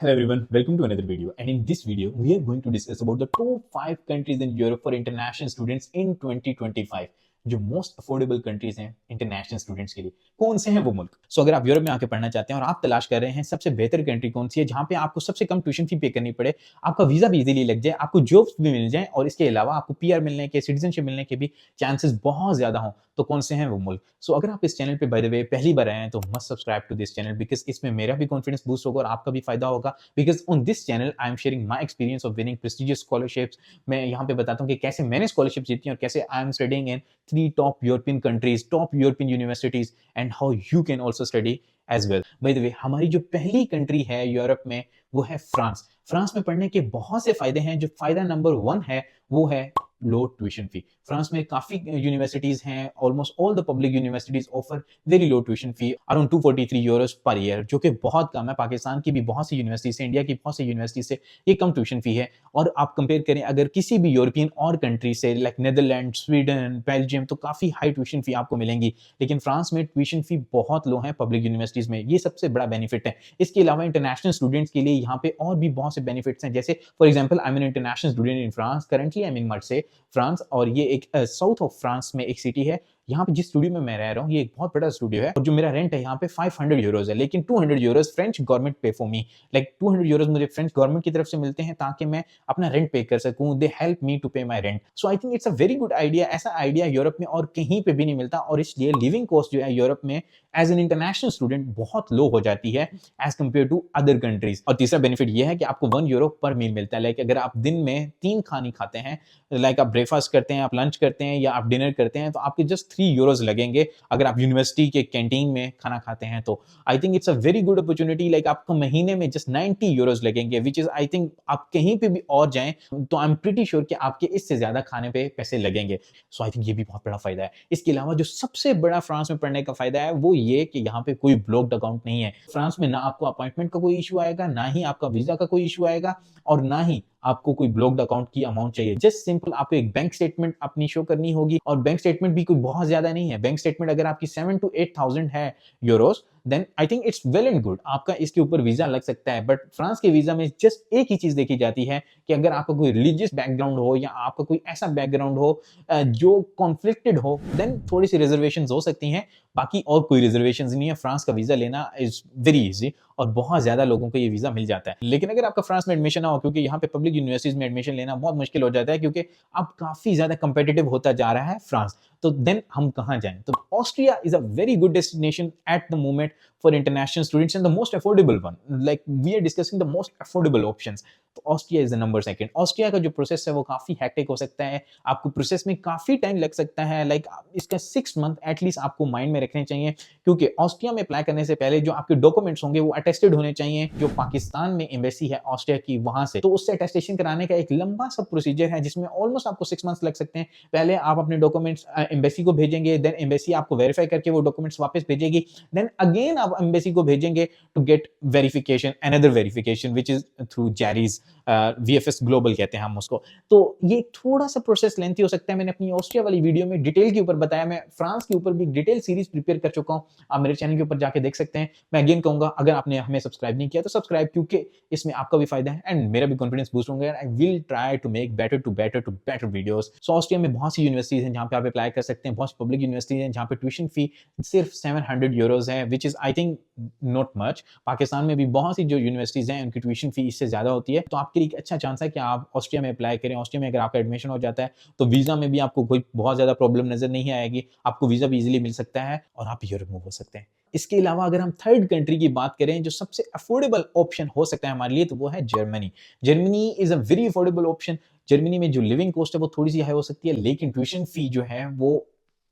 Hello everyone, welcome to another video. And in this video, we are going to discuss about the top 5 countries in Europe for international students in 2025. जो most affordable countries हैं international students के लिए कौन से हैं वो मुल्क। अगर आप यूरोप में आके पढ़ना चाहते हैं और आप तलाश कर रहे हैं सबसे बेहतर कंट्री कौन सी है जहां पे आपको सबसे कम ट्यूशन फी पे करनी पड़े, आपका वीजा भी इजीली लग जाए, आपको जॉब्स भी मिल जाए और इसके अलावा आपको पीआर मिलने के, सिटीजनशिप मिलने के भी चांसेस बहुत ज्यादा हों, तो कौन से हैं वो मुल्क। अगर आप इस चैनल पे बाय द वे पहली बार आए हैं तो must subscribe to this channel because इसमें मेरा भी कॉन्फिडेंस बूस्ट होगा और आपका भी फायदा होगा। Because on this channel I am sharing my experience of winning prestigious scholarships. मैं यहाँ पे बताता हूँ कि कैसे मैंने स्कॉलरशिप जीती है और कैसे I am studying in 3 top European countries, top European universities, and how you can also study as well. By the way, हमारी जो पहली कंट्री है यूरोप में वो है फ्रांस। फ्रांस में पढ़ने के बहुत से फायदे हैं। जो फायदा नंबर 1 है वो है लो ट्यूशन फी। फ्रांस में काफी यूनिवर्सिटीज हैं, almost all the public universities offer very low tuition fee around 243 Euros per year, जो कि बहुत कम है। पाकिस्तान की भी बहुत सी यूनिवर्सिटी से, इंडिया की बहुत सी यूनिवर्सिटी से ये कम ट्यूशन फी है। और आप कंपेयर करें अगर किसी भी यूरोपियन और कंट्री से लाइक नीदरलैंड, स्वीडन, बेल्जियम, तो काफी हाई ट्यूशन फी आपको मिलेंगी। लेकिन फ्रांस में ट्यूशन फी बहुत लो है पब्लिक यूनिवर्सिटीज में, ये सबसे बड़ा बेनिफिट है। इसके अलावा इंटरनेशनल स्टूडेंट्स के लिए यहाँ पे और भी बहुत से बेनिफिट्स हैं। जैसे for example I am an international student in France, currently I am in Marseille France, और ये एक साउथ ऑफ फ्रांस में एक सिटी है। यहाँ पे जिस स्टूडियो में मैं रह रहा हूँ ये एक बहुत बड़ा स्टूडियो है और जो मेरा रेंट है यहाँ पे 500 यूरोज है, लेकिन 200 यूरोज फ्रेंच गवर्नमेंट पे फॉर मी। लाइक 200 यूरोज मुझे फ्रेंच गवर्नमेंट की तरफ से मिलते हैं ताकि मैं अपना रेंट पे कर सकूं। They help me to pay my rent. So I think it's a very good idea. ऐसा आइडिया यूरोप में और कहीं पे भी नहीं मिलता और इसलिए लिविंग कॉस्ट जो है यूरोप में एज एन इंटरनेशनल स्टूडेंट बहुत लो हो जाती है as compare to other countries. और तीसरा बेनिफिट ये है कि आपको 1 यूरो पर मील मिलता है। लाइक अगर आप दिन में 3 खाने खाते हैं, लाइक आप ब्रेकफास्ट करते हैं, आप लंच करते हैं या आप डिनर करते हैं, तो आपके जस्ट 3 यूरोज लगेंगे। अगर आप यूनिवर्सिटी के कैंटीन में खाना खाते हैं तो आई think it's a very good opportunity. Like आपको महीने में जस्ट 90 यूरोज लगेंगे, विच इज आई थिंक आप कहीं पे भी और जाएं तो आई एम प्रीटी श्योर कि आपके इससे ज्यादा खाने पे पैसे लगेंगे। सो आई थिंक ये भी बहुत बड़ा फायदा है। इसके अलावा जो सबसे बड़ा फ्रांस में पढ़ने का फायदा है वो ये कि यहाँ पे कोई ब्लॉक्ड अकाउंट नहीं है। फ्रांस में ना आपको अपॉइंटमेंट का कोई इशू आएगा, ना ही आपका वीजा का कोई इशू आएगा और ना ही आपको कोई ब्लॉक्ड अकाउंट की अमाउंट चाहिए। जस्ट सिंपल आपको एक बैंक स्टेटमेंट अपनी शो करनी होगी और बैंक स्टेटमेंट भी कोई बहुत ज्यादा नहीं है। बैंक स्टेटमेंट अगर आपकी 7 to 8,000 है euros, then I think it's well and good, आपका इसके ऊपर वीजा लग सकता है। बट फ्रांस के वीजा में जस्ट एक ही चीज देखी जाती है कि अगर आपका कोई रिलीजियस बैकग्राउंड हो या आपका कोई ऐसा बैकग्राउंड हो जो कॉन्फ्लिक्टेड हो, देन थोड़ी सी रिजर्वेशन हो सकती हैं। बाकी और कोई रिजर्वेशन नहीं है। फ्रांस का वीजा लेना इज वेरी इजी और बहुत ज्यादा लोगों को ये वीजा मिल जाता है। लेकिन अगर आपका फ्रांस में एडमिशन ना हो, क्योंकि यहाँ पे पब्लिक यूनिवर्सिटीज में एडमिशन लेना बहुत मुश्किल हो जाता है क्योंकि अब काफी ज्यादा कंपेटिटिव होता जा रहा है फ्रांस, तो देन हम कहाँ जाएं। तो Austria is a very good destination at the moment for international students and the most affordable one. Like we are discussing the most affordable options. तो Austria is the number 2। Austria का जो process है वो काफी hectic हो सकता है, आपको प्रोसेस में काफी टाइम लग सकता है। लाइक इसका 6 मंथ एटलीस्ट आपको माइंड में रखने चाहिए, क्योंकि ऑस्ट्रिया में अप्लाई करने से पहले जो आपके डॉक्यूमेंट्स होंगे वो अटेस्टेड होने चाहिए जो पाकिस्तान में एम्बेसी है ऑस्ट्रिया की वहां से। तो उससे अटेस्टेशन कराने का एक लंबा सा प्रोसीजर है जिसमें ऑलमोस्ट आपको 6 मंथ्स लग सकते हैं। पहले आप अपने डॉक्यूमेंट्स एम्बेसी को भेजेंगे, देन एम्बेसी आपको वेरीफाई करके वो डॉक्यूमेंट्स वापस भेजेगी, देन अगेन आप एम्बेसी को भेजेंगे to get verification, another verification which is through Gerry's, VFS Global कहते हैं हम उसको। तो ये थोड़ा सा प्रोसेस लेंथी हो सकता है। मैंने अपनी ऑस्ट्रिया वाली वीडियो में डिटेल के ऊपर बताया, मैं फ्रांस के ऊपर भी डिटेल सीरीज प्रिपेयर कर चुका हूं, आप मेरे चैनल के ऊपर जाके देख सकते हैं। मैं अगेन कहूंगा अगर आपने हमें सब्सक्राइब नहीं किया तो सब्सक्राइब, क्योंकि इसमें आपका भी फायदा है एंड मेरा भी कॉन्फिडेंस बूस्ट होगा। I will try to make better videos. So Austria में बहुत सी यूनिवर्सिटीज हैं जहां पे आप अप्लाई कर सकते हैं, बहुत सी पब्लिक यूनिवर्सिटीज हैं जहां पे ट्यूशन फी सिर्फ 700 यूरोज है, which is I think not much. Pakistan में भी बहुत सी जो यूनिवर्सिटीज हैं उनकी ट्यूशन फी इससे ज्यादा होती है। तो आपके लिए एक अच्छा चांस है कि आप ऑस्ट्रिया में अप्लाई करें। ऑस्ट्रिया में अगर आपका एडमिशन हो जाता है तो वीजा में भी आपको कोई बहुत ज्यादा प्रॉब्लम नजर नहीं आएगी, आपको वीजा भी इजीली मिल सकता है और आप यूरोप मूव हो सकते हैं। इसके अलावा अगर हम थर्ड कंट्री की बात करें जो सबसे अफोर्डेबल ऑप्शन हो सकता है हमारे लिए, तो वो है Germany. Germany is a very affordable option. Germany में जो लिविंग कॉस्ट है वो थोड़ी सी हाई हो सकती है, लेकिन ट्यूशन फी जो है वो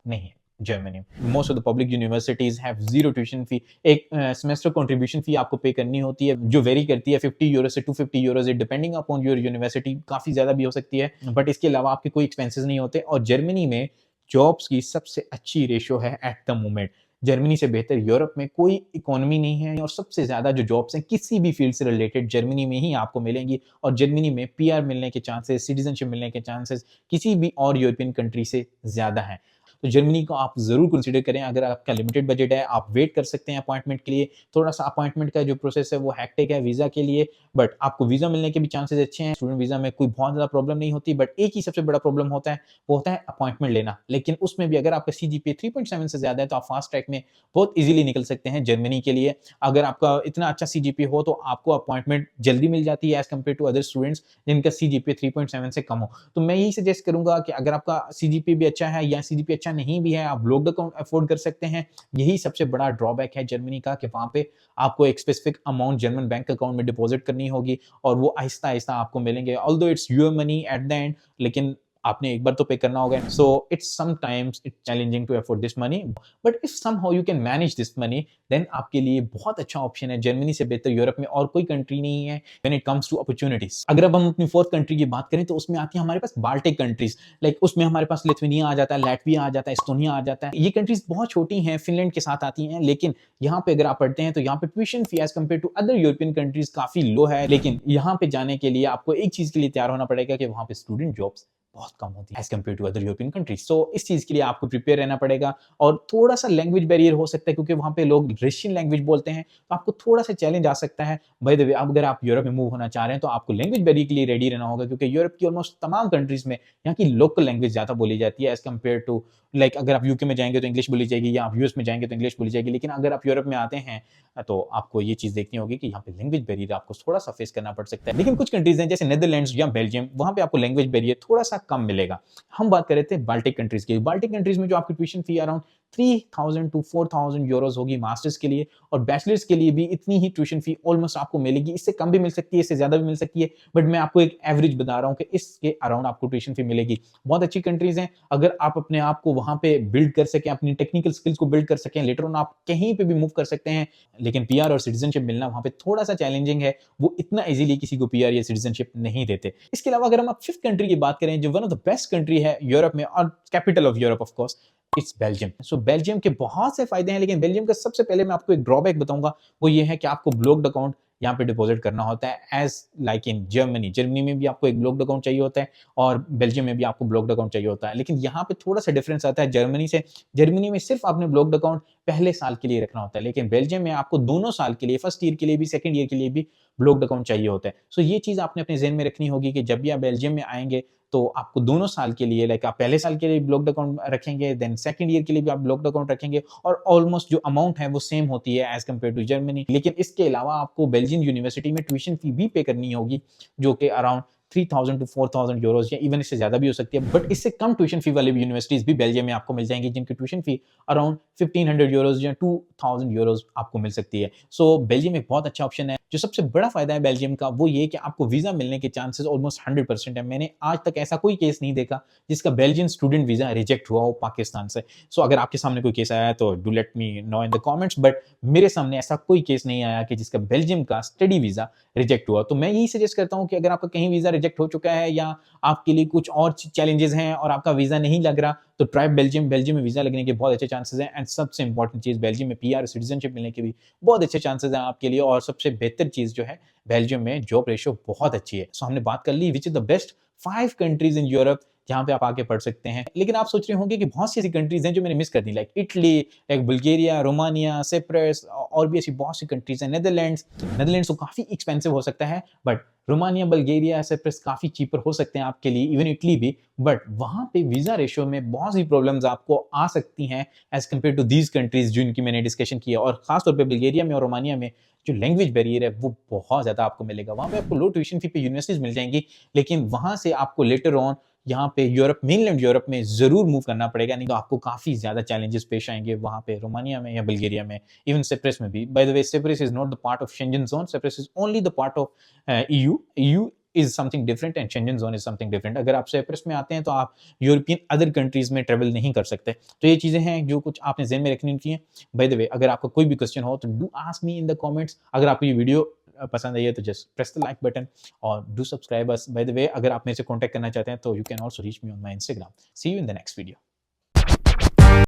नहीं है। Germany most of the public universities have zero tuition fee. एक सेमेस्टर कंट्रीब्यूशन फी आपको पे करनी होती है जो वेरी करती है 50 यूरो से 250 euro, depending upon your university, काफी ज्यादा भी हो सकती है। बट इसके अलावा आपके कोई एक्सपेंसेस नहीं होते। और जर्मनी में जॉब्स की सबसे अच्छी रेशियो है एट द मोमेंट। जर्मनी से बेहतर यूरोप में कोई इकोनॉमी नहीं है और सबसे ज्यादा जो जॉब्स हैं किसी भी फील्ड से रिलेटेड जर्मनी में ही आपको मिलेंगी। और जर्मनी में पीआर मिलने के चांसेस, सिटीजनशिप मिलने के चांसेस किसी भी और यूरोपियन कंट्री से ज्यादा हैं। तो जर्मनी को आप जरूर कंसिडर करें। अगर आपका लिमिटेड बजट है, आप वेट कर सकते हैं अपॉइंटमेंट के लिए। थोड़ा सा अपॉइंटमेंट का जो प्रोसेस है वो हैक्टिक है वीजा के लिए, बट आपको वीजा मिलने के भी चांसेस अच्छे हैं। स्टूडेंट वीजा में कोई बहुत ज्यादा प्रॉब्लम नहीं होती, बट एक ही सबसे बड़ा प्रॉब्लम होता है, वो होता है अपॉइंटमेंट लेना। लेकिन उसमें भी अगर आपका CGPA 3.7 से ज्यादा है तो आप फास्ट ट्रैक में बहुत इजीली निकल सकते हैं जर्मनी के लिए। अगर आपका इतना अच्छा CGPA हो तो आपको अपॉइंटमेंट जल्दी मिल जाती है as compare to other students जिनका CGPA 3.7 से कम हो। तो मैं यही सजेस्ट करूंगा कि अगर आपका CGPA भी अच्छा है या CGPA अच्छा नहीं भी है, आप ब्लॉक्ड अकाउंट अफोर्ड कर सकते हैं। यही सबसे बड़ा ड्रॉबैक है जर्मनी का कि वहां पे आपको एक specific amount German bank account में डिपॉजिट करनी होगी और वो आहिस्ता आहिस्ता आपको मिलेंगे। Although it's your money at the end, लेकिन आपने एक बार तो पे करना होगा। So it's sometimes it's challenging to afford this money, but if somehow you can manage this money then आपके लिए बहुत अच्छा ऑप्शन है। जर्मनी से बेहतर यूरोप में और कोई कंट्री नहीं है when it comes to opportunities. अगर अब हम अपनी फोर्थ कंट्री की बात करें तो उसमें आती है हमारे पास बाल्टिक कंट्रीज। लाइक उसमें हमारे पास लिथुआनिया आ जाता है, लैटविया आ जाता है, एस्टोनिया आ जाता है। ये कंट्रीज बहुत छोटी हैं, फिनलैंड के साथ आती हैं, लेकिन यहाँ पे अगर आप पढ़ते हैं तो यहाँ पे tuition fee as compare to other European countries काफी लो है। लेकिन यहाँ पे जाने के लिए आपको एक चीज के लिए तैयार होना पड़ेगा कि वहां पे स्टूडेंट जॉब्स बहुत कम होती है as compare to other European countries. So इस चीज के लिए आपको प्रिपेयर रहना पड़ेगा और थोड़ा सा लैंग्वेज बैरियर हो सकता है क्योंकि वहां पे लोग रशियन लैंग्वेज बोलते हैं, तो आपको थोड़ा सा चैलेंज आ सकता है। बाय द वे, अगर आप यूरोप में मूव होना चाह रहे हैं तो आपको लैंग्वेज बैरियर के लिए रेडी रहना होगा क्योंकि यूरोप की ऑलमोस्ट तमाम कंट्रीज में यहाँ की लोकल लैंग्वेज ज्यादा बोली जाती है एज कम्पेयर टू लाइक अगर आप यूके में जाएंगे तो इंग्लिश बोली जाएगी या आप यूएस में जाएंगे तो इंग्लिश बोली जाएगी। लेकिन अगर आप यूरोप में आते हैं तो आपको ये चीज देखनी होगी कि यहाँ पे लैंग्वेज बैरियर आपको थोड़ा सा फेस करना पड़ सकता है। लेकिन कुछ कंट्रीज हैं जैसे नेदरलैंड्स या बेल्जियम, वहां पे आपको लैंग्वेज बैरियर थोड़ा सा कम मिलेगा। हम बात कर रहे थे बाल्टिक कंट्रीज की। बाल्टिक कंट्रीज में जो आपकी tuition fee around 3000 to 4000 euros होगी मास्टर्स के लिए, और बैचलर्स के लिए भी इतनी ही ट्यूशन फी ऑलमोस्ट आपको मिलेगी। इससे कम भी मिल सकती है, इससे ज्यादा भी मिल सकती है, बट मैं आपको एक एवरेज बता रहा हूं कि इसके अराउंड आपको ट्यूशन फी मिलेगी। बहुत अच्छी कंट्रीज हैं, अगर आप अपने आप को वहां पे बिल्ड कर सकें, अपनी टेक्निकल स्किल्स को बिल्ड कर सकें, लेटर ऑन आप कहीं पे भी मूव कर सकते हैं। लेकिन PR और सिटीजनशिप मिलना वहां पे थोड़ा सा चैलेंजिंग है, वो इतना इजीली किसी को PR या सिटीजनशिप नहीं देते। इसके अलावा अगर हम फिफ्थ कंट्री की बात करें जो one of the best country है यूरोप में और capital of Europe of course, it's Belgium. So Belgium के बहुत से फायदे हैं, लेकिन बेल्जियम का सबसे पहले मैं आपको एक ड्रॉबैक बताऊंगा, वो ये है कि आपको ब्लॉक्ड अकाउंट यहाँ पे डिपॉजिट करना होता है as like in Germany. Germany में भी आपको एक ब्लॉक्ड अकाउंट चाहिए होता है और बेल्जियम में भी आपको ब्लॉक्ड अकाउंट चाहिए होता है, लेकिन यहाँ पे थोड़ा सा डिफरेंस आता है जर्मनी से। जर्मनी में सिर्फ आपने ब्लॉक्ड अकाउंट पहले साल के लिए रखना होता है, लेकिन बेल्जियम में आपको दोनों साल के लिए, फर्स्ट ईयर के लिए भी सेकंड ईयर के लिए भी ब्लॉक्ड अकाउंट चाहिए होता है। सो ये चीज आपने अपने ज़हन में रखनी होगी कि जब भी आप बेल्जियम में आएंगे तो आपको दोनों साल के लिए, लाइक आप पहले साल के लिए ब्लॉक्ड अकाउंट रखेंगे, देन सेकंड ईयर के लिए भी आप ब्लॉक्ड अकाउंट रखेंगे, और ऑलमोस्ट जो अमाउंट है वो सेम होती है एज कम्पेयर टू जर्मनी। लेकिन इसके अलावा आपको बेल्जियन यूनिवर्सिटी में ट्यूशन फी भी पे करनी होगी जो कि अराउंड 3000 टू 4000 यूरोज या इवन इससे ज्यादा भी हो सकती है। बट इससे कम ट्यूशन फी वाली यूनिवर्सिटीज भी बेल्जियम में आपको मिल जाएंगी जिनकी ट्यूशन फी अराउंड 1500 यूरोज या 2000 यूरोज आपको मिल सकती है। सो बेल्जियम एक बहुत अच्छा ऑप्शन है। जो सबसे बड़ा फायदा है बेल्जियम का वो ये कि आपको वीजा मिलने के चांसेस ऑलमोस्ट 100% है। मैंने आज तक ऐसा कोई केस नहीं देखा जिसका बेल्जियन स्टूडेंट वीजा रिजेक्ट हुआ हो पाकिस्तान से। सो अगर आपके सामने कोई केस आया है तो do let me know in the comments, but मेरे सामने ऐसा कोई केस नहीं आया कि जिसका बेल्जियम का स्टडी वीजा रिजेक्ट हुआ। तो मैं यही सजेस्ट करता हूं कि अगर आपका कहीं वीजा रिजेक्ट हो चुका है या आपके लिए कुछ और चैलेंजेस हैं और आपका वीजा नहीं लग रहा, तो ट्राई बेल्जियम। बेल्जियम में वीजा लगने के बहुत अच्छे चांसेस हैं, एंड सबसे इंपॉर्टेंट चीज बेल्जियम में PR सिटीजनशिप मिलने के भी बहुत अच्छे चांसेस हैं आपके लिए। और सबसे बेहतर चीज जो है बेल्जियम में जॉब रेशियो बहुत अच्छी है। सो हमने बात कर ली which is the best 5 countries in Europe जहां पे आप आके पढ़ सकते हैं। लेकिन आप सोच रहे होंगे कि बहुत सी ऐसी कंट्रीज हैं जो मैंने मिस कर दी, like Italy, like Bulgaria, Romania, Cyprus, और भी ऐसी बहुत सी कंट्रीज हैं। नेदरलैंड्स तो काफी एक्सपेंसिव हो सकता है, बट रोमानिया, बल्गारिया, सिप्रस काफी चीपर हो सकते हैं आपके लिए, इवन इटली भी। बट वहां पे वीजा रेशियो में बहुत सी प्रॉब्लम्स आपको आ सकती हैं as compare to these countries जिनकी मैंने डिस्कशन किया। और खासतौर पर बुल्गारिया में और रोमानिया में जो लैंग्वेज बैरियर है वो बहुत ज्यादा आपको मिलेगा। वहां पे आपको लो ट्यूशन फी पे यूनिवर्सिटीज मिल जाएंगी, लेकिन वहां से आपको लेटर ऑन यहाँ पे यूरोप, मेनलैंड यूरोप में जरूर मूव करना पड़ेगा, नहीं तो आपको काफी ज्यादा चैलेंजेस पेश आएंगे वहां पे रोमानिया में या बुल्गारिया में, इवन सिप्रस में भी। By the way, Cyprus is not the part of Schengen zone, Cyprus is only the part of EU is something different and Schengen zone is something different. अगर आप Cyprus में आते हैं तो आप यूरोपियन अदर कंट्रीज में travel नहीं कर सकते। तो ये चीजें हैं जो कुछ आपने ज़हन में रखनी होती हैं। बाय द वे, अगर आपका कोई भी क्वेश्चन हो तो do ask me in the comments. अगर आपको ये वीडियो पसंद आई है तो just press the like button और do subscribe us. By the way, अगर आप मेरे से कांटेक्ट करना चाहते हैं तो you can also reach me on my Instagram. See you in the next video.